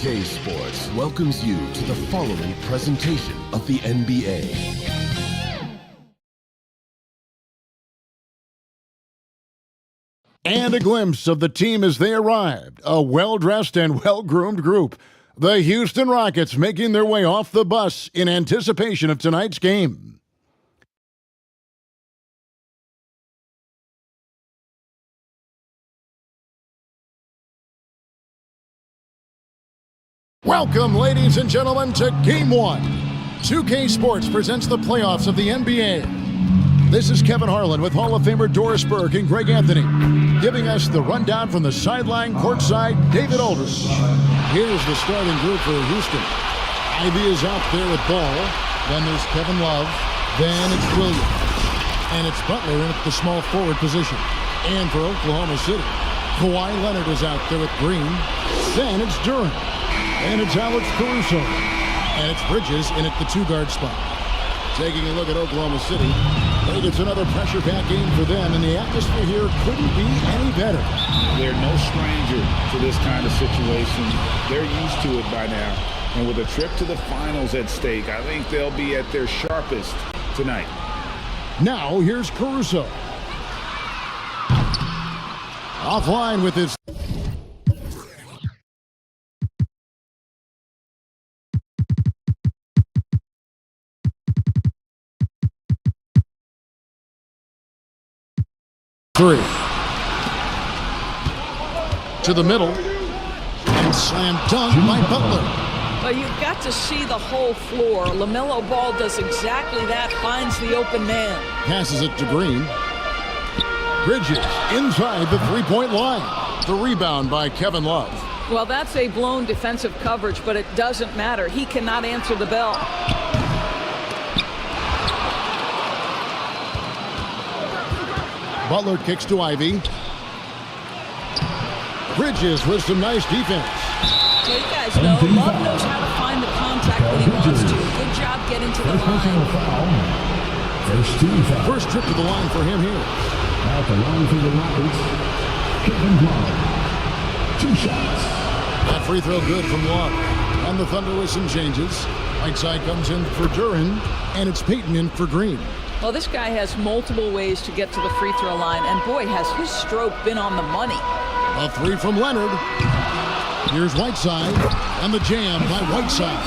OKC Sports welcomes you to the following presentation of the NBA. And a glimpse of the team as they arrived. A well-dressed and well-groomed group. The Houston Rockets making their way off the bus in anticipation of tonight's game. Welcome, ladies and gentlemen, to Game 1. 2K Sports presents the playoffs of the NBA. This is Kevin Harlan with Hall of Famer Doris Burke and Greg Anthony, giving us the rundown from the sideline, courtside, David Aldridge. Here's the starting group for Houston. Ivy is out there with Ball. Then there's Kevin Love. Then it's Williams. And it's Butler in at the small forward position. And for Oklahoma City, Kawhi Leonard is out there with Green. Then it's Durant. And it's Alex Caruso. And it's Bridges in at the two-guard spot. Taking a look at Oklahoma City, I think it's another pressure-packed game for them, and the atmosphere here couldn't be any better. They're no stranger to this kind of situation. They're used to it by now. And with a trip to the finals at stake, I think they'll be at their sharpest tonight. Now, here's Caruso. Offline with his... three. To the middle. And slam dunk by Butler. Well, you've got to see the whole floor. LaMelo Ball does exactly that, finds the open man. Passes it to Green. Bridges inside the three-point line. The rebound by Kevin Love. Well, that's a blown defensive coverage, but it doesn't matter. He cannot answer the bell. Butler kicks to Ivy. Bridges with some nice defense. So you guys know, Love knows how to find the contact when he wants to. Good job getting to the line. First trip to the line for him here. At the line for the Rockets, Kevin Love. 2 shots. That free throw good from Love. And the Thunder with some changes. Whiteside comes in for Duran, and it's Payton in for Green. Well, this guy has multiple ways to get to the free throw line, and boy, has his stroke been on the money. A three from Leonard. Here's Whiteside, and the jam by Whiteside.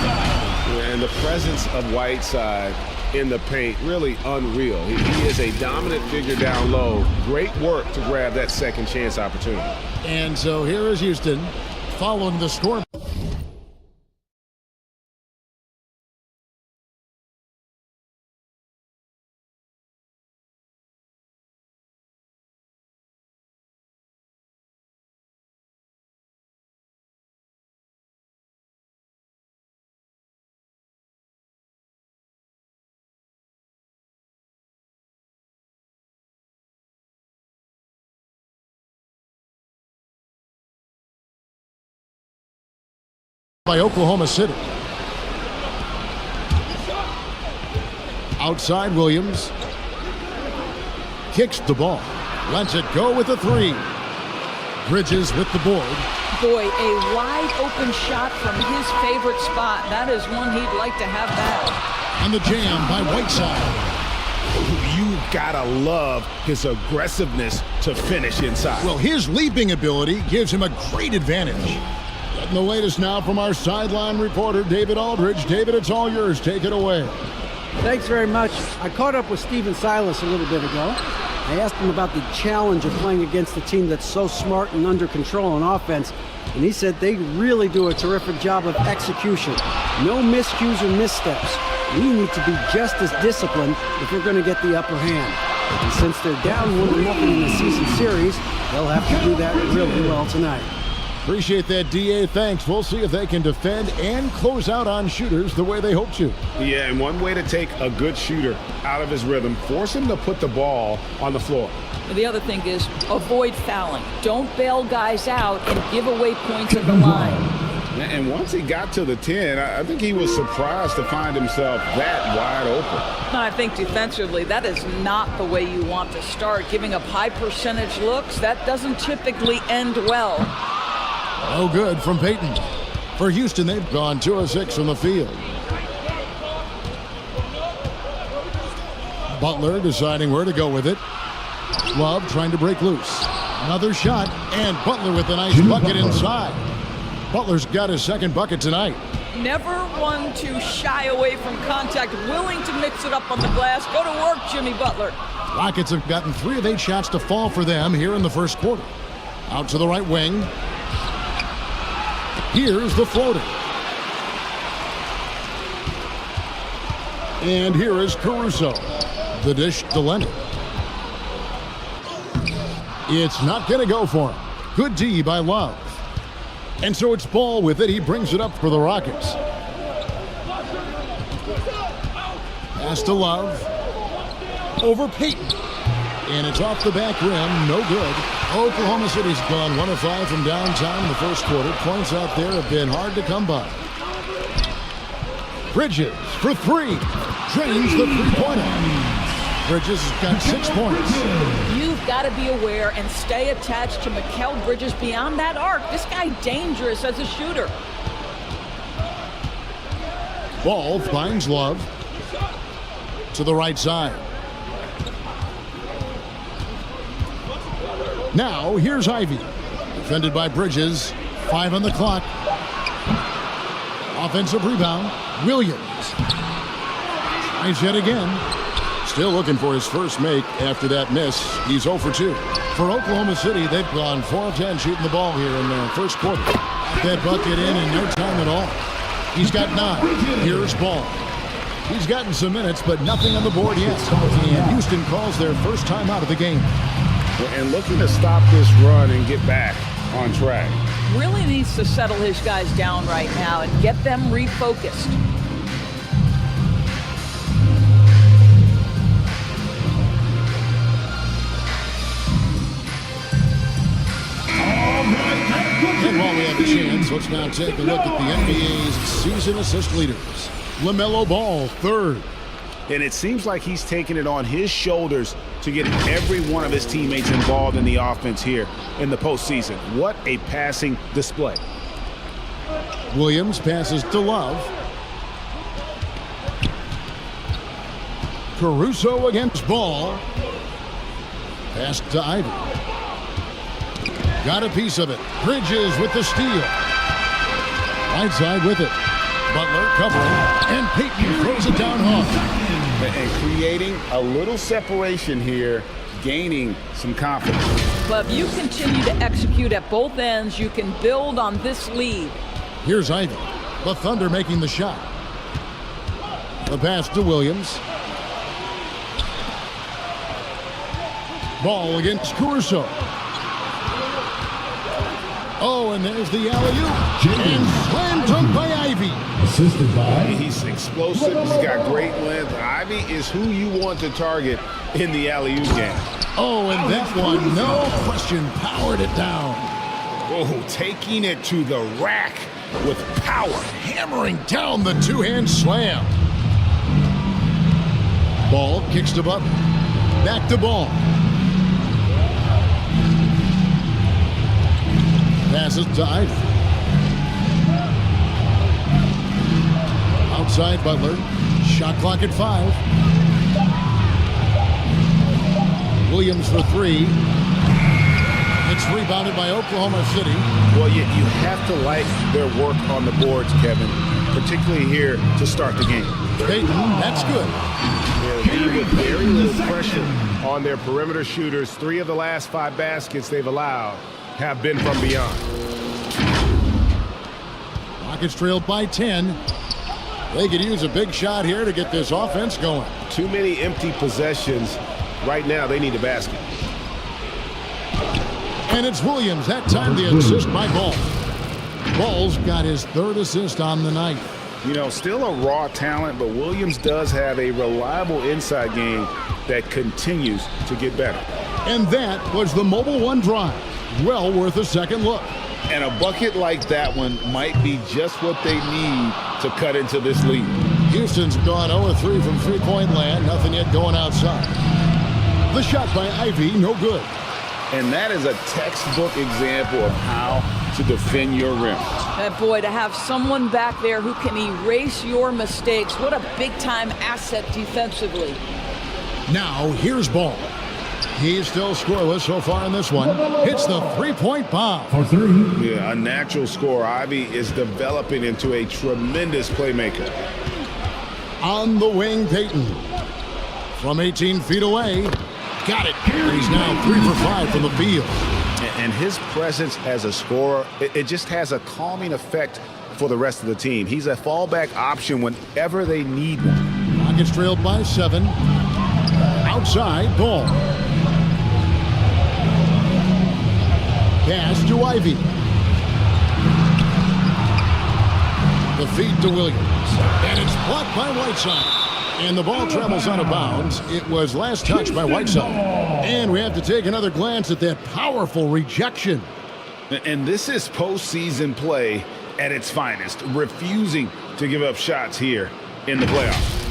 And the presence of Whiteside in the paint, really unreal. He is a dominant figure down low. Great work to grab that second chance opportunity. And so here is Houston, following the score. By Oklahoma City. Outside Williams. Kicks the ball. Lets it go with a three. Bridges with the board. Boy, a wide open shot from his favorite spot. That is one he'd like to have back. And the jam by Whiteside. You gotta love his aggressiveness to finish inside. Well, his leaping ability gives him a great advantage. Getting the latest now from our sideline reporter, David Aldridge. David, it's all yours. Take it away. Thanks very much. I caught up with Stephen Silas a little bit ago. I asked him about the challenge of playing against a team that's so smart and under control on offense, and he said they really do a terrific job of execution. No miscues or missteps. we need to be just as disciplined if we're going to get the upper hand. And since they're down 1-0 in the season series, they'll have to do that really well tonight. Appreciate that, DA. Thanks. We'll see if they can defend and close out on shooters the way they hope to. Yeah, and one way to take a good shooter out of his rhythm, force him to put the ball on the floor. The other thing is avoid fouling. Don't bail guys out and give away points at the line. And once he got to the 10, I think he was surprised to find himself that wide open. I think defensively, that is not the way you want to start. Giving up high percentage looks, that doesn't typically end well. Oh, good from Payton. For Houston, they've gone 2 of 6 from the field. Butler deciding where to go with it. Love trying to break loose. Another shot, and Butler with a nice bucket inside. Butler's got his second bucket tonight. Never one to shy away from contact, willing to mix it up on the glass. Go to work, Jimmy Butler. Rockets have gotten 3 of 8 shots to fall for them here in the first quarter. Out to the right wing. Here's the floater. And here is Caruso. The dish to Leonard. It's not going to go for him. Good D by Love. And so it's Ball with it. He brings it up for the Rockets. Pass to Love. Over Payton. And it's off the back rim. No good. Oklahoma City's gone 1 of 5 from downtown in the first quarter. Points out there have been hard to come by. Bridges for 3. Drains the three-pointer. Bridges has got 6 points. You've got to be aware and stay attached to Mikal Bridges beyond that arc. This guy dangerous as a shooter. Ball finds Love to the right side. Now here's Ivy, defended by Bridges. 5 on the clock. Offensive rebound. Williams tries yet again. Still looking for his first make after that miss. He's 0 for 2. For Oklahoma City, they've gone 4 of 10 shooting the ball here in the first quarter. That bucket in no time at all. He's got 9. Here's Ball. He's gotten some minutes, but nothing on the board yet. And Houston calls their first time out of the game. And looking to stop this run and get back on track. Really needs to settle his guys down right now and get them refocused. And while we have a chance, let's now take a look at the NBA's season assist leaders. LaMelo Ball, 3rd. And it seems like he's taking it on his shoulders to get every one of his teammates involved in the offense here in the postseason. What a passing display. Williams passes to Love. Caruso against Ball. Pass to Ivy. Got a piece of it. Bridges with the steal. Right side with it. Butler covering. And Payton throws it down hard. And creating a little separation here, gaining some confidence. But if you continue to execute at both ends, you can build on this lead. Here's Ivy. The Thunder making the shot. The pass to Williams. Ball against Caruso. Oh, and there's the alley-oop. And slam dunk by Ivy. Assisted by... He's explosive. He's got great length. Ivy is who you want to target in the alley-oop game. Oh, and that one, no question, powered it down. Oh, taking it to the rack with power. Hammering down the two-hand slam. Ball kicks to Butler. Back to Ball. Passes to Ivy. Outside Butler. Shot clock at 5. Williams for 3. It's rebounded by Oklahoma City. Well, you have to like their work on the boards, Kevin, particularly here to start the game. Payton, that's good. They're leading with very little pressure on their perimeter shooters. 3 of the last 5 baskets they've allowed have been from beyond. Rockets trailed by 10. They could use a big shot here to get this offense going. Too many empty possessions. Right now, they need a basket. And it's Williams. That time the assist by Ball. Ball's got his 3rd assist on the night. You know, still a raw talent, but Williams does have a reliable inside game that continues to get better. And that was the Mobile One drive. Well worth a second look. And a bucket like that one might be just what they need to cut into this lead. Houston's gone 0-3 from three-point land. Nothing yet going outside. The shot by Ivy, no good. And that is a textbook example of how to defend your rim. Boy, to have someone back there who can erase your mistakes, what a big-time asset defensively. Now, here's Ball. He's still scoreless so far in this one. Hits the three-point bomb. For 3. Yeah, a natural scorer. Ivy is developing into a tremendous playmaker. On the wing, Payton. From 18 feet away. Got it. He's now 3 for 5 from the field. And his presence as a scorer, it just has a calming effect for the rest of the team. He's a fallback option whenever they need one. Rockets trailed by 7. Outside, Ball. Pass to Ivy. The feed to Williams. And it's blocked by Whiteside. And the ball travels out of bounds. It was last touched by Whiteside. And we have to take another glance at that powerful rejection. And this is postseason play at its finest, refusing to give up shots here in the playoffs.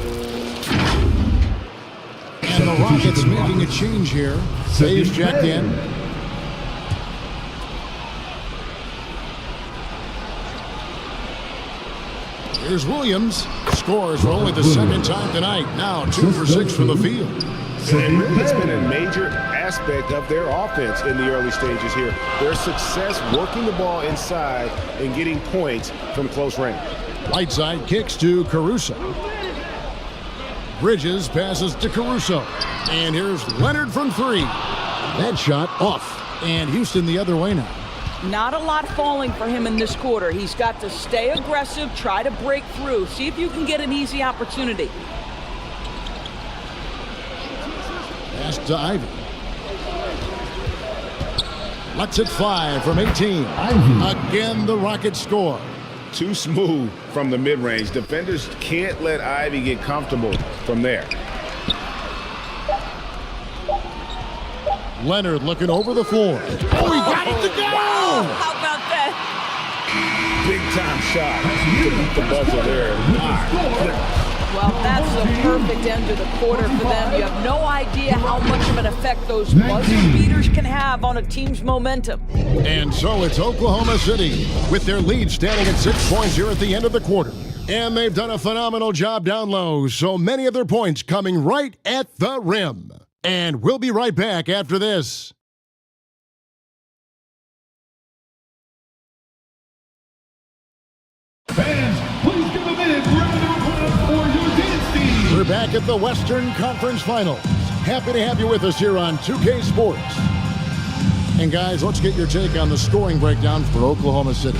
And the Rockets making a change here. Saves checked in. Here's Williams. Scores for only the 2nd time tonight. Now 2 for 6 from the field. And it's been a major aspect of their offense in the early stages here. Their success working the ball inside and getting points from close range. Whiteside kicks to Caruso. Bridges passes to Caruso. And here's Leonard from 3. That shot off. And Houston the other way now. Not a lot falling for him in this quarter. He's got to stay aggressive, try to break through, see if you can get an easy opportunity. Pass to Ivy. Lets it fly from 18. Again, the Rockets score. Too smooth from the mid-range. Defenders can't let Ivy get comfortable from there. Leonard looking over the floor. Oh, he got it to go! Wow, how about that? Big-time shot to beat the buzzer there. Well, that's the perfect end to the quarter for them. You have no idea how much of an effect those buzzer beaters can have on a team's momentum. And so it's Oklahoma City with their lead standing at 6 points here at the end of the quarter. And they've done a phenomenal job down low, so many of their points coming right at the rim. And we'll be right back after this. Fans, please give a minute round of applause for your dance team. We're back at the Western Conference Finals. Happy to have you with us here on 2K Sports. And guys, let's get your take on the scoring breakdown for Oklahoma City.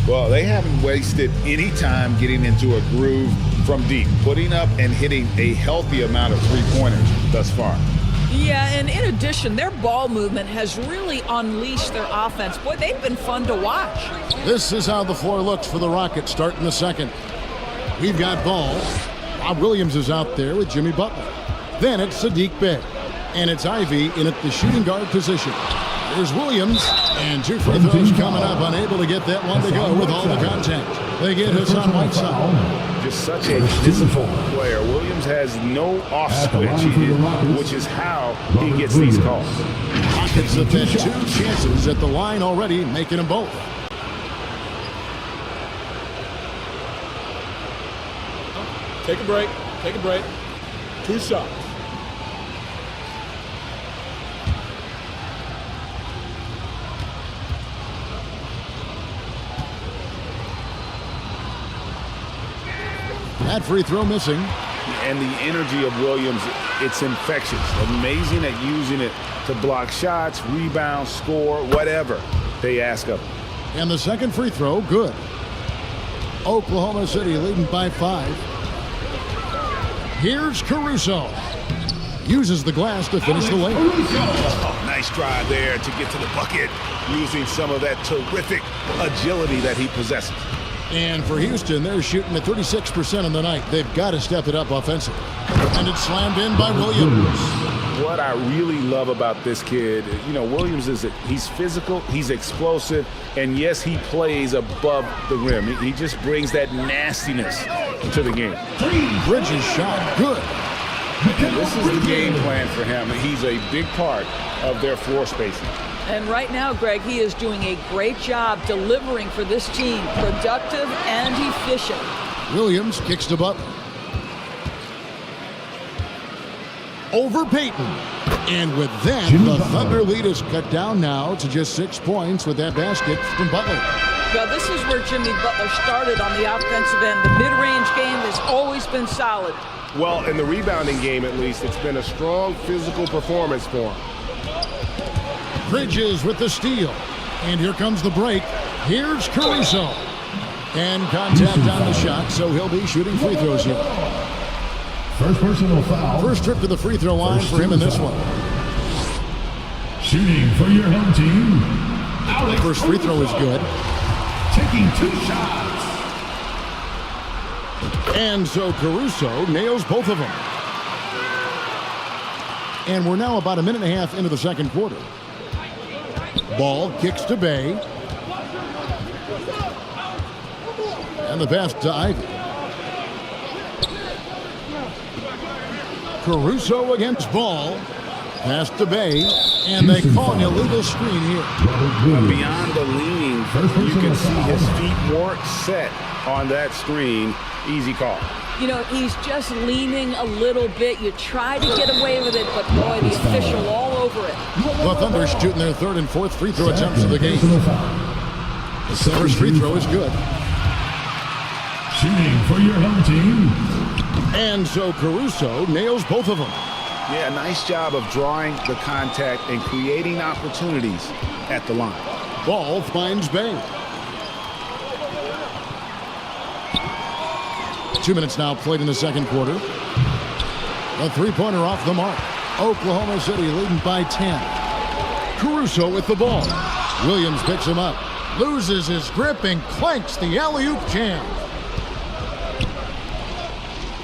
Well, they haven't wasted any time getting into a groove from deep, putting up and hitting a healthy amount of three-pointers thus far. Yeah, and in addition, their ball movement has really unleashed their offense. Boy, they've been fun to watch. This is how the floor looks for the Rockets starting the second. We've got Ball. Rob Williams is out there with Jimmy Butler. Then it's Sadiq Bey. And it's Ivy in at the shooting guard position. There's Williams. And 2 free throws coming up, unable to get that one to go with all the contact. They get Hassan Whiteside. Just such a disciplined player. Williams has no off switch, which is how he gets these calls. Rockets have had 2 chances at the line already, making them both. Take a break. Take a break. 2 shots. That free throw missing. And the energy of Williams, it's infectious. Amazing at using it to block shots, rebound, score, whatever they ask of him. And the second free throw, good. Oklahoma City leading by 5. Here's Caruso. Uses the glass to finish the lane. Oh, nice drive there to get to the bucket, using some of that terrific agility that he possesses. And for Houston, they're shooting at 36% on the night. They've got to step it up offensively. And it's slammed in by Williams. What I really love about this kid, Williams is that he's physical, he's explosive, and yes, he plays above the rim. He just brings that nastiness to the game. Bridges shot good. And this is the game plan for him. He's a big part of their floor spacing. And right now, Greg, he is doing a great job delivering for this team, productive and efficient. Williams kicks to Butler. Over Payton. And with that, the Thunder lead is cut down now to just 6 points with that basket from Butler. Well, this is where Jimmy Butler started on the offensive end. The mid-range game has always been solid. Well, in the rebounding game, at least, it's been a strong physical performance for him. Bridges with the steal. And here comes the break. Here's Caruso. And contact on the shot, so he'll be shooting free throws here. First personal foul. First trip to the free throw line for him in this one. Shooting for your home team. First free throw is good. Taking 2 shots. And so Caruso nails both of them. And we're now about a minute and a half into the second quarter. Ball kicks to Bay. And the pass to Ivy. Caruso against Ball. Pass to Bay. And they call an illegal screen here. Beyond the leaning, you can see his feet weren't set on that screen. Easy call. He's just leaning a little bit. You try to get away with it, but boy, the official all over it. The Thunder shooting their third and fourth free throw attempts of the game. The first free throw is good. Shooting for your home team. And so Caruso nails both of them. Yeah, nice job of drawing the contact and creating opportunities at the line. Ball finds Bay. 2 minutes now played in the second quarter. A three-pointer off the mark. Oklahoma City leading by 10. Caruso with the ball. Williams picks him up. Loses his grip and clanks the alley-oop jam.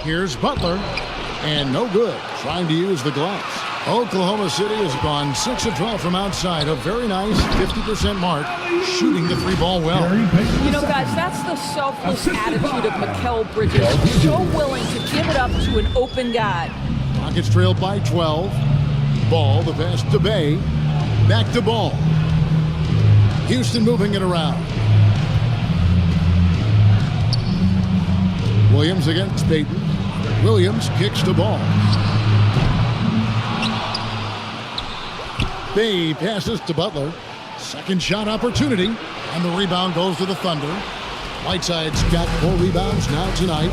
Here's Butler. And no good. Trying to use the glass. Oklahoma City has gone 6 of 12 from outside. A very nice 50% mark. Shooting the three ball well. Guys, that's the selfless attitude of Mikal Bridges. So willing to give it up to an open guy. Rockets trailed by 12. Ball, the pass to Bay. Back to Ball. Houston moving it around. Williams against Payton. Williams kicks to Ball. Bay passes to Butler. Second shot opportunity. And the rebound goes to the Thunder. Whiteside's got 4 rebounds now tonight.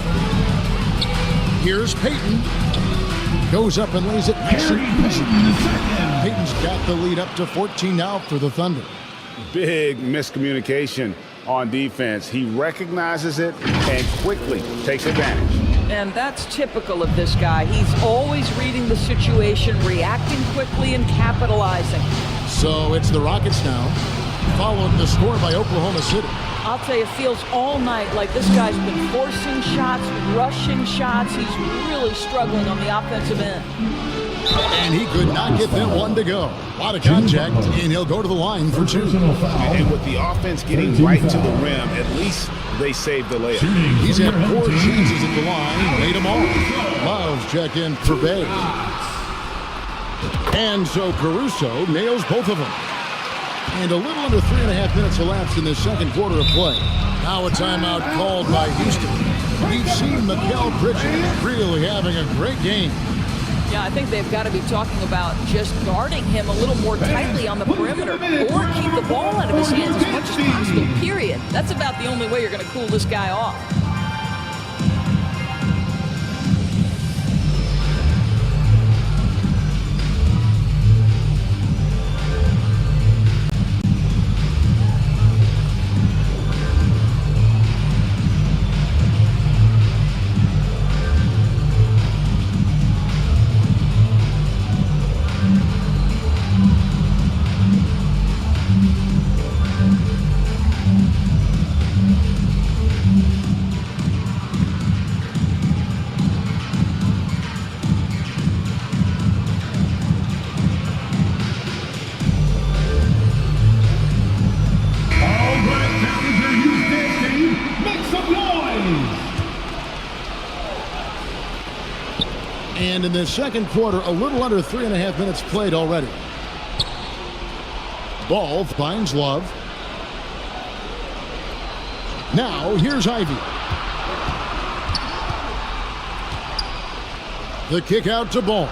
Here's Payton. Goes up and lays it nice and easy. Payton's got the lead up to 14 now for the Thunder. Big miscommunication on defense. He recognizes it and quickly takes advantage. And that's typical of this guy. He's always reading the situation, reacting quickly, and capitalizing. So it's the Rockets now, following the score by Oklahoma City. I'll tell you, it feels all night like this guy's been forcing shots, rushing shots. He's really struggling on the offensive end. And he could not get that one to go. A lot of contact, and he'll go to the line for 2. And with the offense getting right to the rim, at least they saved the layup. He's had 4 chances at the line, made them all. Love's check in for Bay. And so Caruso nails both of them. And a little under 3.5 minutes elapsed in the second quarter of play. Now a timeout called by Houston. We've seen Mikal Bridges really having a great game. Yeah, I think they've got to be talking about just guarding him a little more tightly on the perimeter or keep the ball out of his hands as much as possible, period. That's about the only way you're going to cool this guy off. And in the second quarter, a little under 3.5 minutes played already. Ball finds Love. Now, here's Ivy. The kick out to Ball.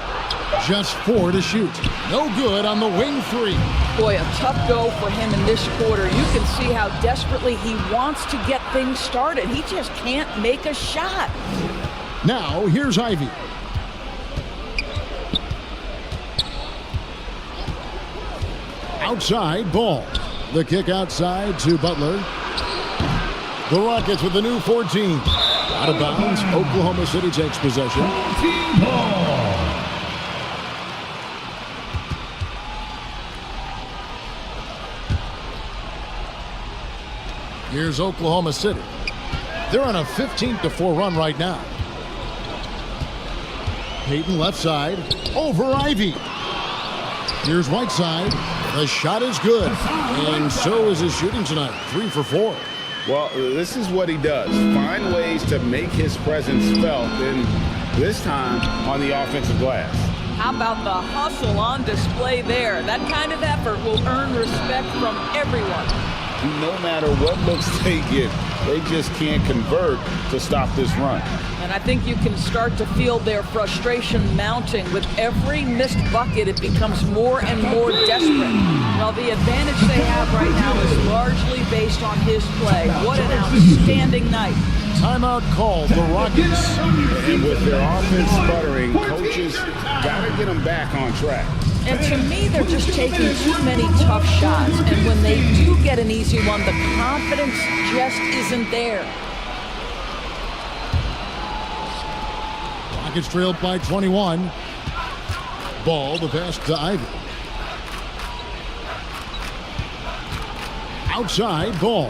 Just 4 to shoot. No good on the wing 3. Boy, a tough go for him in this quarter. You can see how desperately he wants to get things started. He just can't make a shot. Now, here's Ivy. Outside, Ball. The kick outside to Butler. The Rockets with the new 14. Out of bounds, Oklahoma City takes possession. Here's Oklahoma City. They're on a 15-4 run right now. Payton left side, over Ivy. Here's Whiteside. The shot is good, and so is his shooting tonight. 3 for 4. Well, this is what he does. Find ways to make his presence felt, and this time on the offensive glass. How about the hustle on display there? That kind of effort will earn respect from everyone. No matter what looks they get, they just can't convert to stop this run. And I think you can start to feel their frustration mounting. With every missed bucket, it becomes more and more desperate. Well, the advantage they have right now is largely based on his play. What an outstanding night. Timeout called the Rockets. And with their offense sputtering, coaches got to get them back on track. And to me, they're just taking too many tough shots. And when they do get an easy one, the confidence just isn't there. Rockets trailed by 21. Ball, the pass to Ivy. Outside, Ball.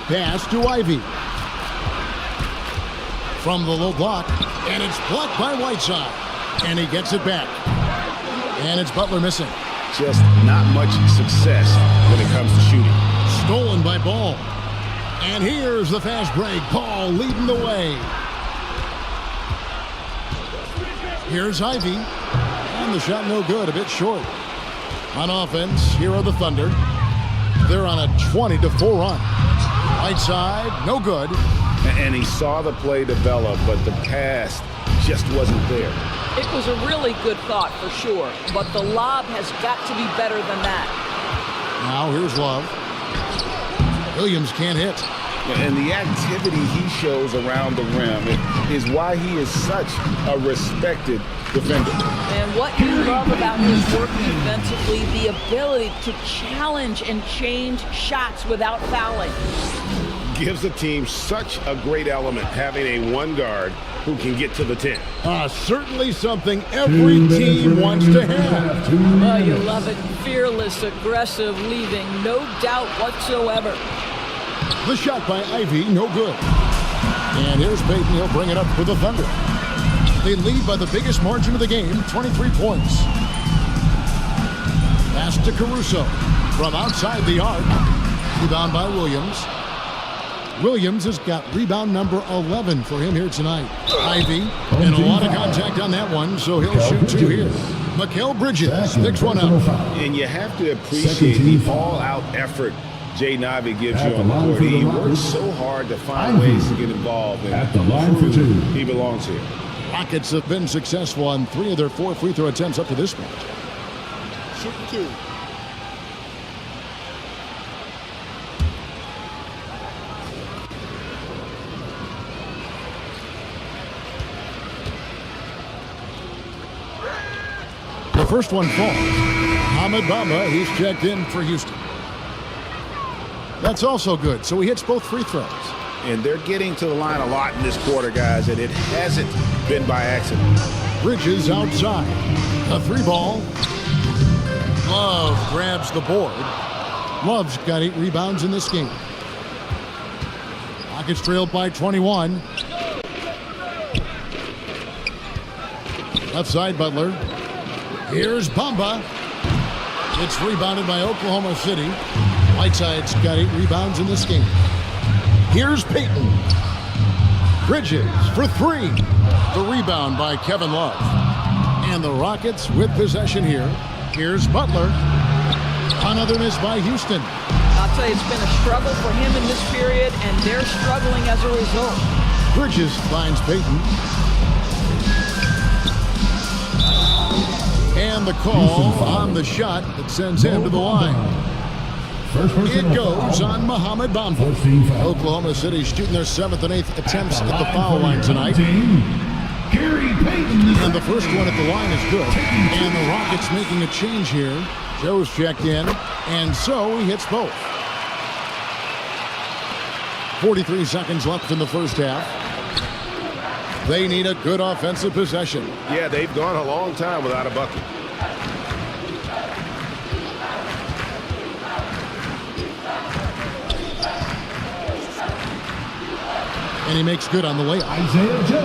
Pass to Ivy. From the low block, and it's blocked by Whiteside. And he gets it back. And it's Butler missing. Just not much success when it comes to shooting. Stolen by Ball. And here's the fast break. Ball leading the way. Here's Ivy. And the shot no good, a bit short. On offense, here are the Thunder. They're on a 20-4 run. Right side, no good. And he saw the play develop, but the pass just wasn't there. It was a really good thought for sure, but the lob has got to be better than that. Now here's Love. Williams can't hit. And the activity he shows around the rim is why he is such a respected defender. And what you love about his work defensively, the ability to challenge and change shots without fouling. Gives a team such a great element having a one guard who can get to the 10. Certainly something every team wants to have. Oh, you love it. Fearless, aggressive, leaving no doubt whatsoever. The shot by Ivy, no good. And here's Payton. He'll bring it up for the Thunder. They lead by the biggest margin of the game, 23 points. Pass to Caruso from outside the arc. Rebound by Williams. Williams has got rebound number 11 for him here tonight. Ivy, and a lot of contact on that one, so he'll shoot 2 here. Mikal Bridges picks one up. And you have to appreciate the all-out effort Jaden Ivey gives you on the court. He works so hard to find ways to get involved. And at the line for 2. He belongs here. Rockets have been successful on 3 of their 4 free throw attempts up to this point. Shooting 2. The first one falls. Ahmed Bamba, he's checked in for Houston. That's also good, so he hits both free throws. And they're getting to the line a lot in this quarter, guys, and it hasn't been by accident. Bridges outside. A 3-ball. Love grabs the board. Love's got 8 rebounds in this game. Rockets trailed by 21. Left side, Butler. Here's Bamba. It's rebounded by Oklahoma City. Whiteside's got 8 rebounds in this game. Here's Payton. Bridges for three. The rebound by Kevin Love. And the Rockets with possession here. Here's Butler. Another miss by Houston. I'll tell you, it's been a struggle for him in this period, and they're struggling as a result. Bridges finds Payton. And the call on the shot that sends him to the line. It goes on Mohamed Bamba. Oklahoma City shooting their 7th and 8th attempts at the foul line tonight. And the first one at the line is good. And the Rockets making a change here. Joe's checked in, and so he hits both. 43 seconds left in the first half. They need a good offensive possession. Yeah, they've gone a long time without a bucket. And he makes good on the layup.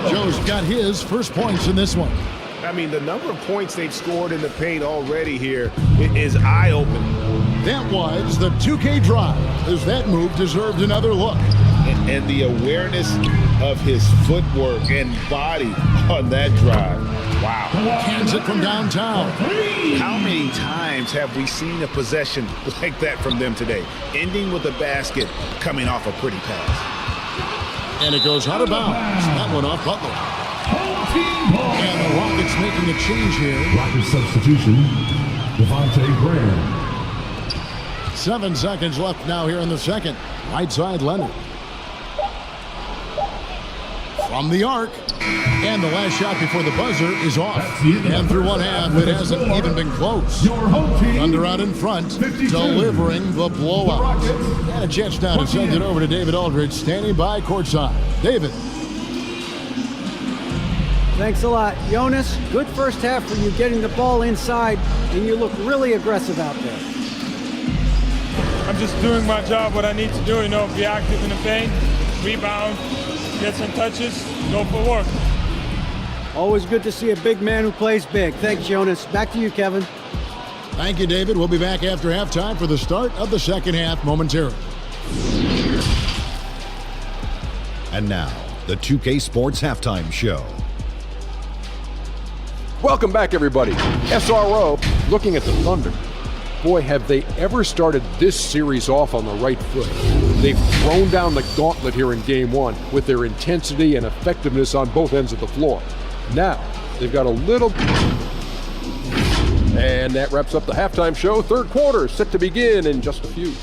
Joe's got his first points in this one. I mean, the number of points they've scored in the paint already here is eye-opening. That was the 2K drive, as that move deserved another look. And the awareness of his footwork and body on that drive. Wow. Hands it from downtown. How many times have we seen a possession like that from them today? Ending with a basket, coming off a pretty pass. And it goes out of bounds. That one off Butler. And the Rockets making a change here. Rockets substitution, Devontae Graham. 7 seconds left now here in the second. Right side, Leonard. From the arc. And the last shot before the buzzer is off. And through one half, it hasn't even been close. Thunder out in front, delivering the blowout. And a chance now to send it over to David Aldridge, standing by courtside. David. Thanks a lot. Jonas, good first half for you getting the ball inside, and you look really aggressive out there. I'm just doing my job, what I need to do, be active in the paint, rebound, get some touches, go for work. Always good to see a big man who plays big. Thanks, Jonas. Back to you, Kevin. Thank you, David. We'll be back after halftime for the start of the second half momentarily. And now, the 2K Sports Halftime Show. Welcome back, everybody. SRO looking at the Thunder. Boy, have they ever started this series off on the right foot. They've thrown down the gauntlet here in Game 1 with their intensity and effectiveness on both ends of the floor. Now, they've got a little... And that wraps up the halftime show. Third quarter set to begin in just a few.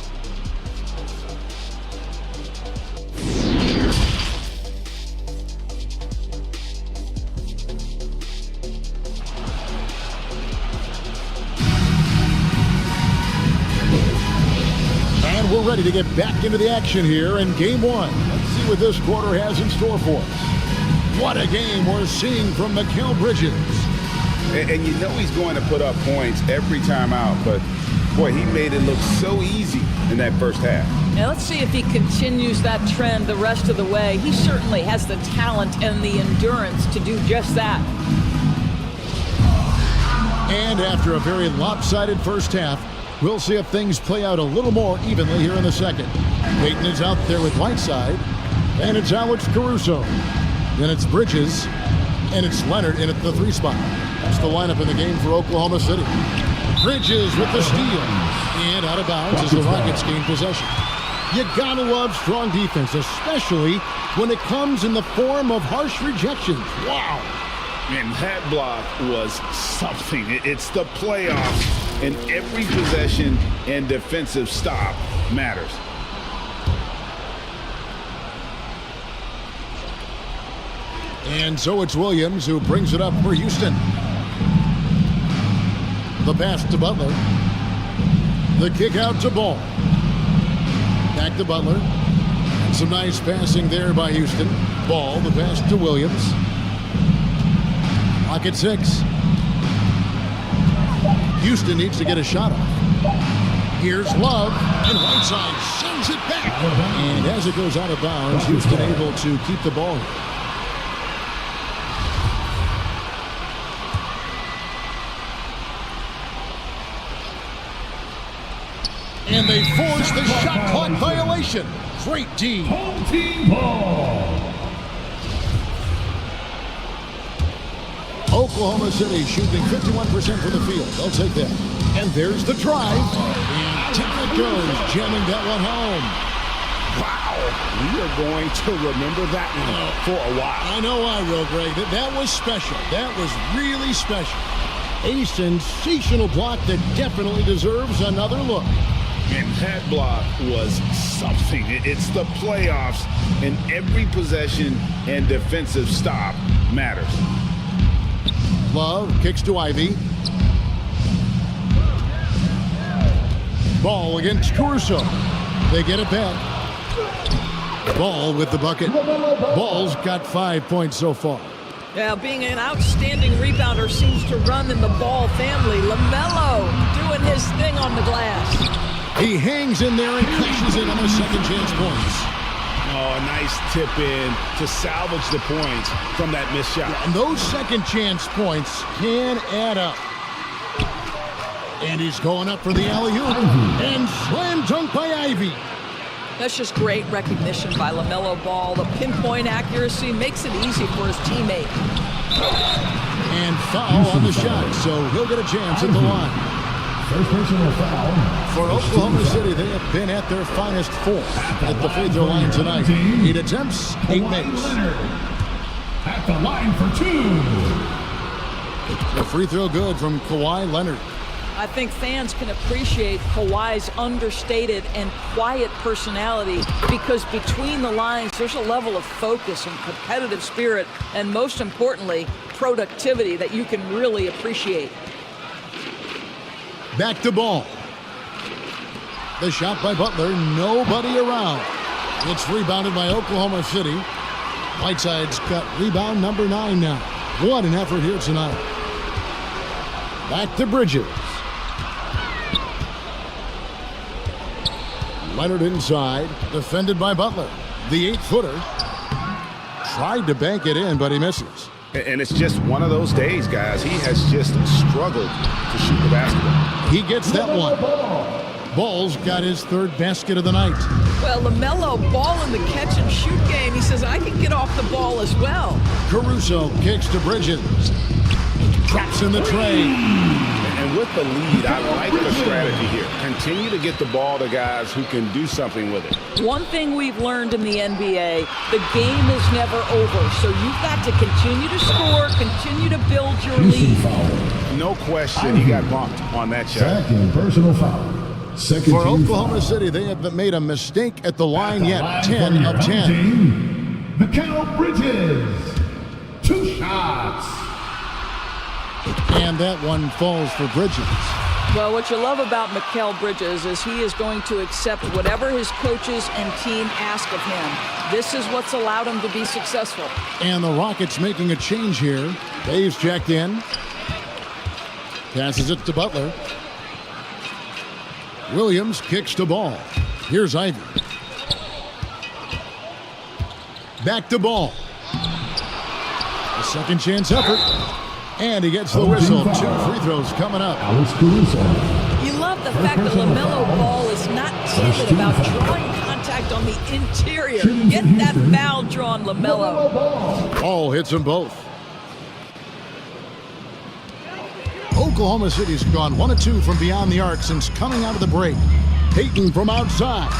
We're ready to get back into the action here in Game 1. Let's see what this quarter has in store for us. What a game we're seeing from Mikal Bridges. And you know he's going to put up points every time out, but boy, he made it look so easy in that first half. Now let's see if he continues that trend the rest of the way. He certainly has the talent and the endurance to do just that. And after a very lopsided first half, we'll see if things play out a little more evenly here in the second. Payton is out there with Whiteside, and it's Alex Caruso. Then it's Bridges, and it's Leonard in at the 3 spot. That's the lineup in the game for Oklahoma City. Bridges with the steal, and out of bounds as the Rockets gain possession. You gotta love strong defense, especially when it comes in the form of harsh rejections. Wow. And that block was something. It's the playoffs. And every possession and defensive stop matters. And so it's Williams who brings it up for Houston. The pass to Butler. The kick out to Ball. Back to Butler. And some nice passing there by Houston. Ball, the pass to Williams. Clock at 6. Houston needs to get a shot off. Here's Love, and Whiteside sends it back. And as it goes out of bounds, Houston able to keep the ball. And they force the shot clock violation. Great D. Home team ball. Oklahoma City shooting 51% from the field. They'll take that. And there's the drive. And down it goes, jamming that one home. Wow, we are going to remember that one for a while. I know I will, Greg. That was special. That was really special. A sensational block that definitely deserves another look. And that block was something. It's the playoffs, and every possession and defensive stop matters. Love kicks to Ivy. Ball against Caruso. They get it back. Ball with the bucket. Ball's got 5 points so far. Yeah, being an outstanding rebounder seems to run in the Ball family. LaMelo doing his thing on the glass. He hangs in there and cashes in on the second chance points. Oh, a nice tip in to salvage the points from that missed shot. And those second chance points can add up. And he's going up for the alley-oop. And slam dunk by Ivy. That's just great recognition by LaMelo Ball. The pinpoint accuracy makes it easy for his teammate. And foul on the shot, so he'll get a chance at the line. First personal foul. For Oklahoma City, they have been at their finest form at the free throw line tonight. 8 attempts, 8 makes. Leonard at the line for 2. The free throw good from Kawhi Leonard. I think fans can appreciate Kawhi's understated and quiet personality because between the lines, there's a level of focus and competitive spirit, and most importantly, productivity that you can really appreciate. Back to Ball. The shot by Butler, nobody around. It's rebounded by Oklahoma City. Whiteside's got rebound number 9 now. What an effort here tonight. Back to Bridges. Leonard inside, defended by Butler. The 8-footer tried to bank it in, but he misses. And it's just one of those days, guys. He has just struggled to shoot the basketball. He gets that one. Ball's got his 3rd basket of the night. Well, LaMelo Ball in the catch and shoot game. He says, I can get off the ball as well. Caruso kicks to Bridges. Traps in the tray. And with the lead, I like the strategy here. Continue to get the ball to guys who can do something with it. One thing we've learned in the NBA, the game is never over. So you've got to continue to score, continue to build your lead. No question, he got bumped on that shot. Second personal foul. Second For team Oklahoma foul. City, they haven't made a mistake at the line yet. 10 of 10. Mikal Bridges. 2 shots. And that one falls for Bridges. Well, what you love about Mikal Bridges is he is going to accept whatever his coaches and team ask of him. This is what's allowed him to be successful. And the Rockets making a change here. Dave's checked in. Passes it to Butler. Williams kicks to Ball. Here's Ivy. Back to Ball. A second chance effort. And he gets the whistle. 2 free throws coming up. You love the fact that LaMelo Ball is not timid about drawing contact on the interior. Get that foul drawn, LaMelo. Ball hits them both. Oklahoma City's gone 1 of 2 from beyond the arc since coming out of the break. Payton from outside.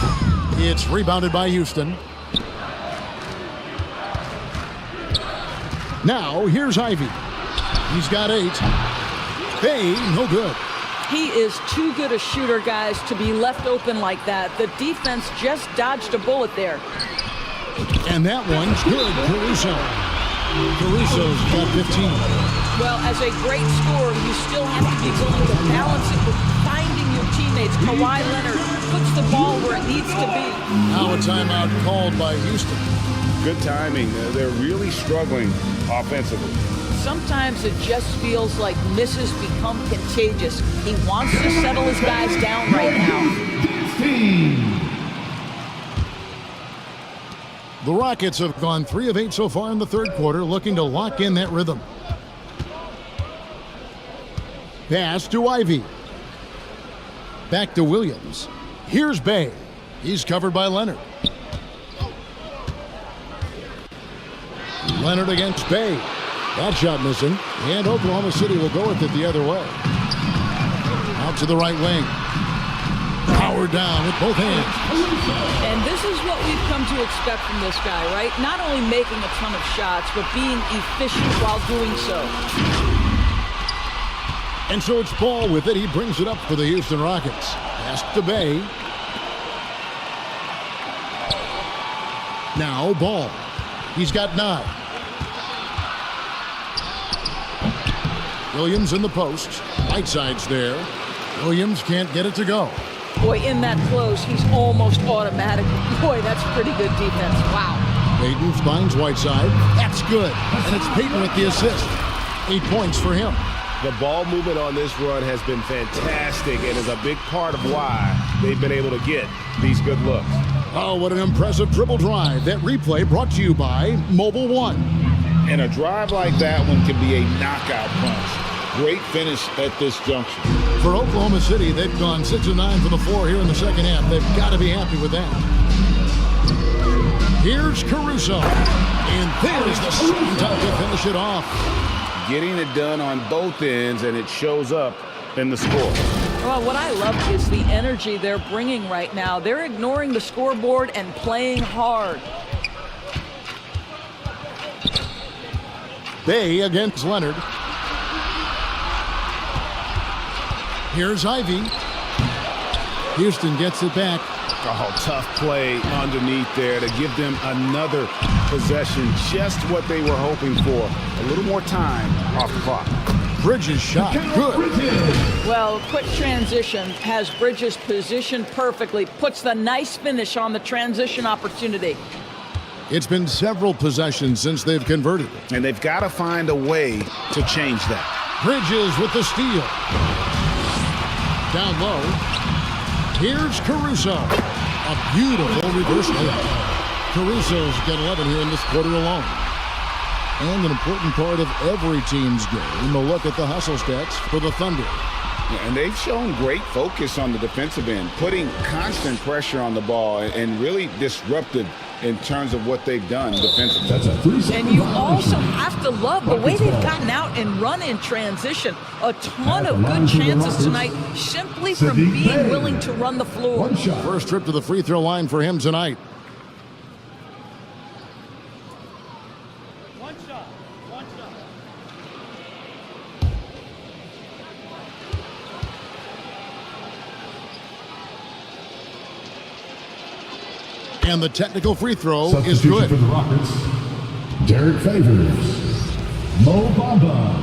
It's rebounded by Houston. Now, here's Ivy. He's got 8. Hey, no good. He is too good a shooter, guys, to be left open like that. The defense just dodged a bullet there. And that one's good. Caruso. Caruso's got 15. Well, as a great scorer, you still have to be willing to balance it with finding your teammates. Kawhi Leonard puts the ball where it needs to be. Now a timeout called by Houston. Good timing. They're really struggling offensively. Sometimes it just feels like misses become contagious. He wants to settle his guys down right now. The Rockets have gone 3 of 8 so far in the 3rd quarter, looking to lock in that rhythm. Pass to Ivy. Back to Williams. Here's Bay. He's covered by Leonard. Leonard against Bay. That shot missing, and Oklahoma City will go with it the other way. Out to the right wing. Power down with both hands. And this is what we've come to expect from this guy, right? Not only making a ton of shots, but being efficient while doing so. And so it's Ball with it. He brings it up for the Houston Rockets. Pass to Bay. Now Ball. He's got 9. Williams in the post. Whiteside's there. Williams can't get it to go. Boy, in that close, he's almost automatic. Boy, that's pretty good defense. Wow. Payton finds Whiteside. That's good. And it's Payton with the assist. 8 points for him. The ball movement on this run has been fantastic and is a big part of why they've been able to get these good looks. Oh, what an impressive dribble drive. That replay brought to you by Mobile One. And a drive like that one can be a knockout punch. Great finish at this junction. For Oklahoma City, they've gone 6 of 9 for the floor here in the second half. They've got to be happy with that. Here's Caruso. And there's the second time to finish it off. Getting it done on both ends, and it shows up in the score. Well, what I love is the energy they're bringing right now. They're ignoring the scoreboard and playing hard. Bay against Leonard. Here's Ivy. Houston gets it back. Oh, tough play underneath there to give them another possession. Just what they were hoping for. A little more time off the clock. Bridges shot. Good. Well, quick transition has Bridges positioned perfectly. Puts the nice finish on the transition opportunity. It's been several possessions since they've converted. And they've got to find a way to change that. Bridges with the steal. Down low. Here's Caruso. A beautiful reverse layup. Caruso's got 11 here in this quarter alone. And an important part of every team's game, a look at the hustle stats for the Thunder. Yeah, and they've shown great focus on the defensive end, putting constant pressure on the ball and really disruptive in terms of what they've done defensively. And you also have to love the way they've gotten out and run in transition. A ton of good chances tonight simply from being willing to run the floor. First trip to the free throw line for him tonight. And the technical free throw is good. For the Rockets, Derek Favors, Mo Bamba,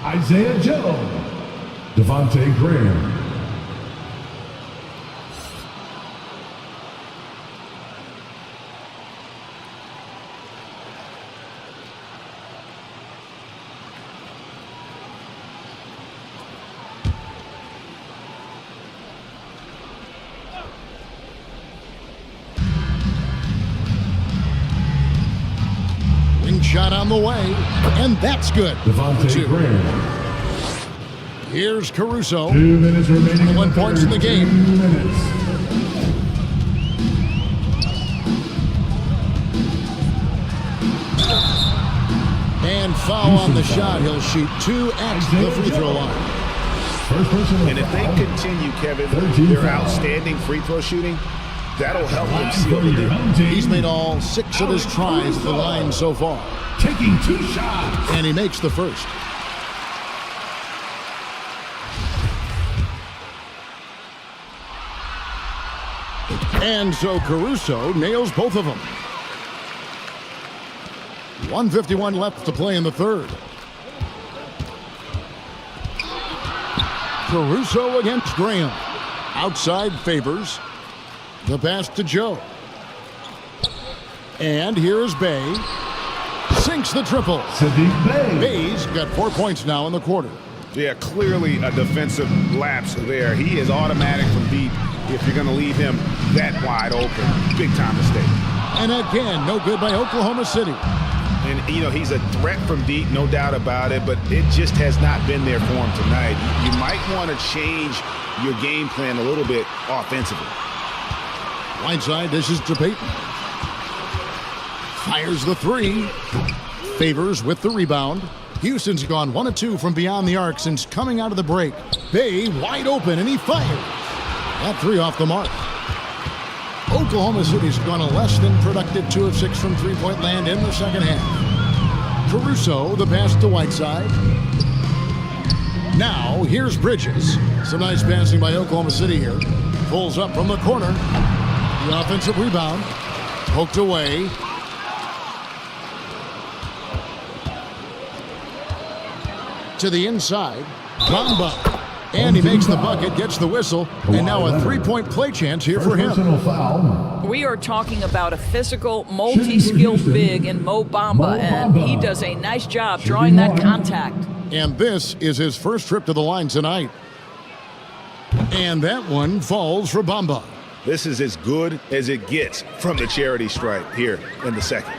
Isaiah Joe, Devontae Graham. Shot on the way, and that's good. Devontae Graham. Here's Caruso. 2 minutes remaining. 1 points in the game. 2 minutes. And foul on the shot. He'll shoot 2 at the free throw line. And if they continue, Kevin, their outstanding free throw shooting, that'll help them seal the deal. He's made all 6 of his tries at the line so far. Taking 2 shots. And he makes the first. And so Caruso nails both of them. 1:51 left to play in the third. Caruso against Graham. Outside Favors. The pass to Joe. And here's Bay. Sinks the triple. Sadiq Bey. Bay's got 4 points now in the quarter. Yeah, clearly a defensive lapse there. He is automatic from deep if you're going to leave him that wide open. Big time mistake. And again, no good by Oklahoma City. And, you know, he's a threat from deep, no doubt about it, but it just has not been there for him tonight. You might want to change your game plan a little bit offensively. Whiteside dishes to Payton. Fires the 3. Favors with the rebound. Houston's gone 1 of 2 from beyond the arc since coming out of the break. Bay wide open, and he fires. That 3 off the mark. Oklahoma City's gone a less than productive 2 of 6 from three-point land in the second half. Caruso, the pass to Whiteside. Now, here's Bridges. Some nice passing by Oklahoma City here. Pulls up from the corner. The offensive rebound. Poked away. To the inside. Bamba. And he makes the bucket, gets the whistle, and now a three-point play chance here for him. We are talking about a physical, multi-skilled big in Mo Bamba, and he does a nice job drawing that contact. And this is his first trip to the line tonight. And that one falls for Bamba. This is as good as it gets from the charity stripe here in the second.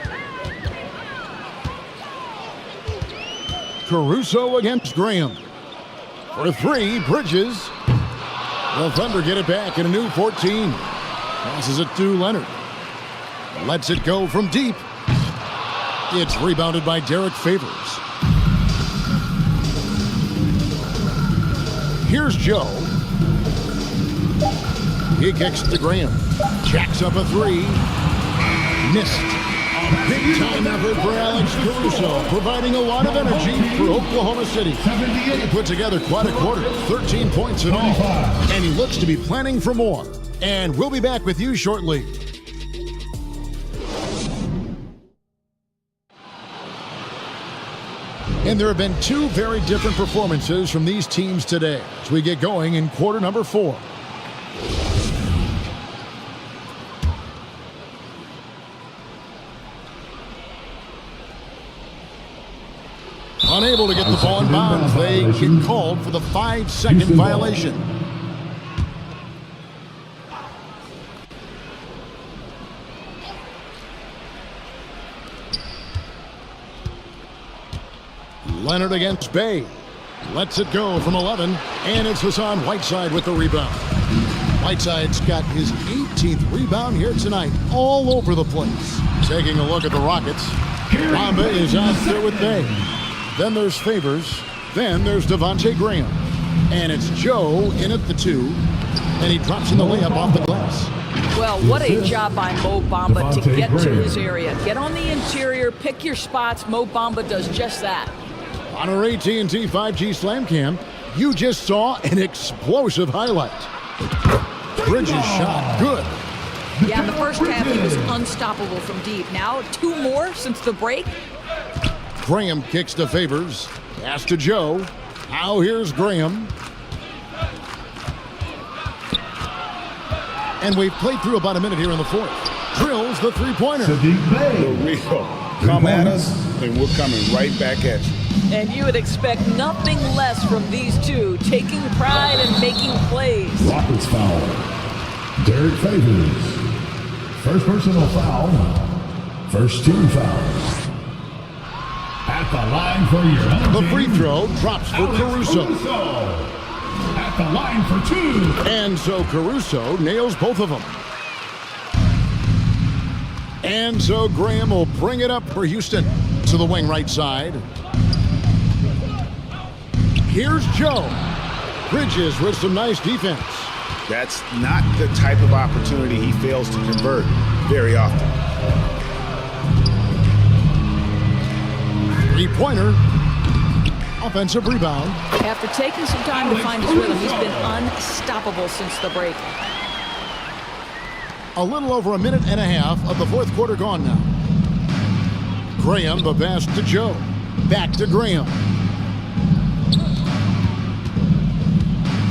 Caruso against Graham. For 3, Bridges. The Thunder get it back in a new 14. Passes it to Leonard. Lets it go from deep. It's rebounded by Derek Favors. Here's Joe. He kicks to Graham. Jacks up a 3. Missed. A big-time effort for Alex Caruso, providing a lot of energy for Oklahoma City. He put together quite a quarter, 13 points in all. And he looks to be planning for more. And we'll be back with you shortly. And there have been 2 very different performances from these teams today as we get going in quarter number 4. Unable to get the ball in bounds. They get called for the 5-second violation. Leonard against Bay. Lets it go from 11, and it's Hassan Whiteside with the rebound. Whiteside's got his 18th rebound here tonight, all over the place. Taking a look at the Rockets. Bamba is out there with Bay. Then there's Favors. Then there's Devontae Graham. And it's Joe in at the 2. And he drops in the layup off the glass. Well, what a job by Mo Bamba to get to his area. Get on the interior, pick your spots. Mo Bamba does just that. On our AT&T 5G Slam Cam, you just saw an explosive highlight. Bridges shot good. Yeah, in the first half, he was unstoppable from deep. Now, 2 more since the break. Graham kicks to Favors. Pass to Joe. Now here's Graham. And we've played through about a minute here in the 4th. Drills the three-pointer. The real come at us, and we're coming right back at you. And you would expect nothing less from these 2, taking pride and making plays. Rockets foul. Derek Favors. First personal foul. First team foul. At the line for your The free throw drops for Caruso. At the line for 2. And so Caruso nails both of them. And so Graham will bring it up for Houston to the wing right side. Here's Joe. Bridges with some nice defense. That's not the type of opportunity he fails to convert very often. Three-pointer. Offensive rebound. After taking some time to find his rhythm, he's been unstoppable since the break. A little over a minute and a half of the 4th quarter gone now. Graham, the pass to Joe. Back to Graham.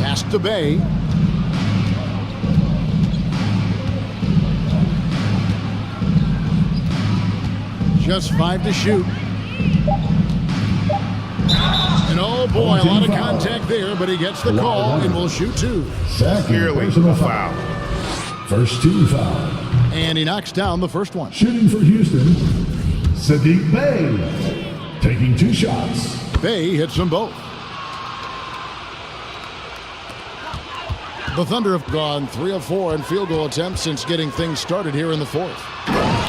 Pass to Bay. Just 5 to shoot. And oh boy, a lot of contact there, but he gets the call and will shoot 2. Clearly a foul. First team foul. And he knocks down the first one. Shooting for Houston, Sadiq Bey. Taking 2 shots. Bay hits them both. The Thunder have gone 3 of 4 in field goal attempts since getting things started here in the 4th.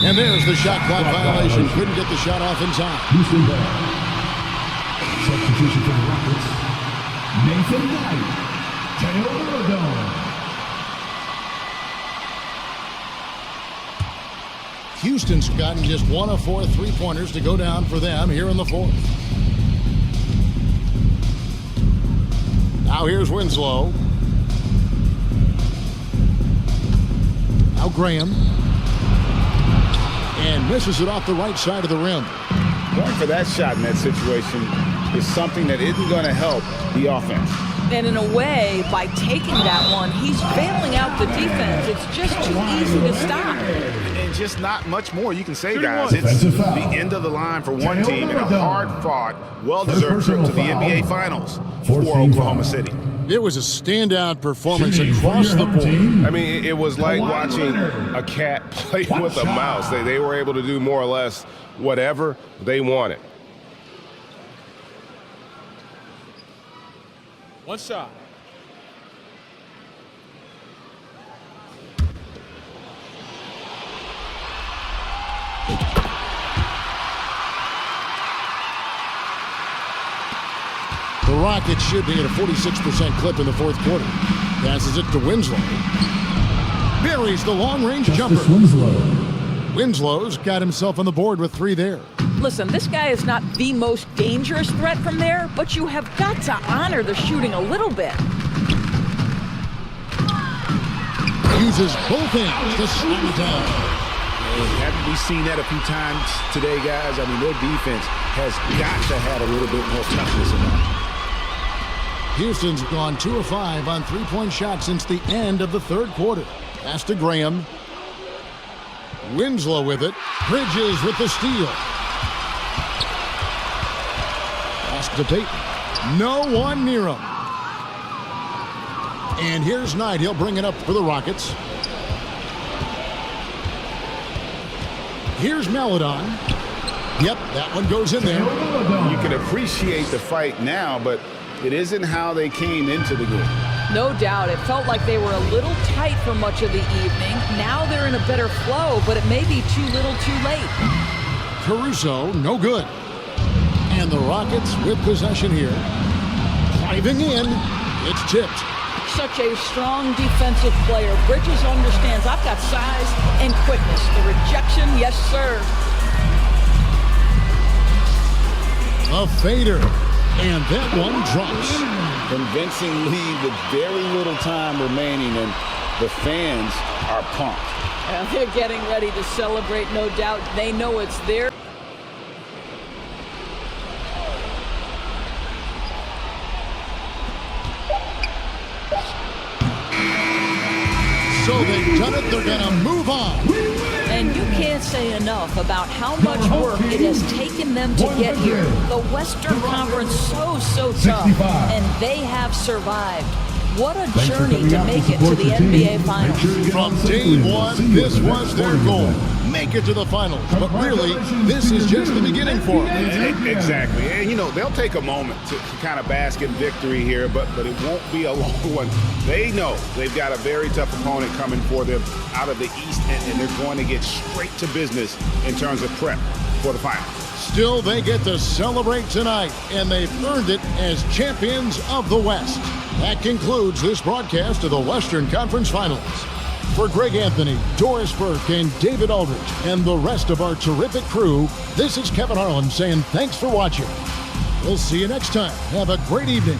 And there's the shot clock violation. Couldn't get the shot off in time. Houston ball. Substitution for the Rockets. Nathan Knight. Taylor. Houston's gotten just 1 of 4 3-pointers to go down for them here in the fourth. Now here's Winslow. Now Graham. And misses it off the right side of the rim. Going for that shot in that situation is something that isn't going to help the offense. And in a way, by taking that one, he's bailing out the defense. It's just too easy to stop. And just not much more you can say, guys. It's the end of the line for one team and a hard-fought, well-deserved trip to the NBA Finals for Oklahoma City. It was a standout performance across the board. I mean, it was like watching a cat play with a mouse. They were able to do more or less whatever they wanted. One shot. The Rockets should be at a 46% clip in the fourth quarter. Passes it to Winslow. Buries the long-range jumper. Winslow's got himself on the board with 3 there. Listen, this guy is not the most dangerous threat from there, but you have got to honor the shooting a little bit. Uses both hands to slam it down. Haven't we seen that a few times today, guys? I mean, their defense has got to have a little bit more toughness in that. Houston's gone 2 of 5 on 3-point shots since the end of the third quarter. Pass to Graham. Winslow with it. Bridges with the steal. Pass to Payton. No one near him. And here's Knight. He'll bring it up for the Rockets. Here's Maledon. Yep, that one goes in there. You can appreciate the fight now, but it isn't how they came into the game. No doubt. It felt like they were a little tight for much of the evening. Now they're in a better flow, but it may be too little too late. Caruso, no good. And the Rockets with possession here. Driving in. It's tipped. Such a strong defensive player. Bridges understands I've got size and quickness. The rejection, yes, sir. A fader. And that one drops. Convincing lead with very little time remaining, and the fans are pumped. Yeah, they're getting ready to celebrate, no doubt. They know it's there. So they've done it. They're going to move on. And you can't say enough about how much work it has taken them to get here. The Western Conference so tough, and they have survived. What a journey to make it to the NBA Finals. From day one, this was their goal. Make it to the finals. But really, this is just the beginning for them. Exactly. And, you know, they'll take a moment to kind of bask in victory here, but it won't be a long one. They know they've got a very tough opponent coming for them out of the East, and they're going to get straight to business in terms of prep for the finals. Still, they get to celebrate tonight, and they've earned it as champions of the West. That concludes this broadcast of the Western Conference Finals. For Greg Anthony, Doris Burke, and David Aldridge, and the rest of our terrific crew, this is Kevin Harlan saying thanks for watching. We'll see you next time. Have a great evening.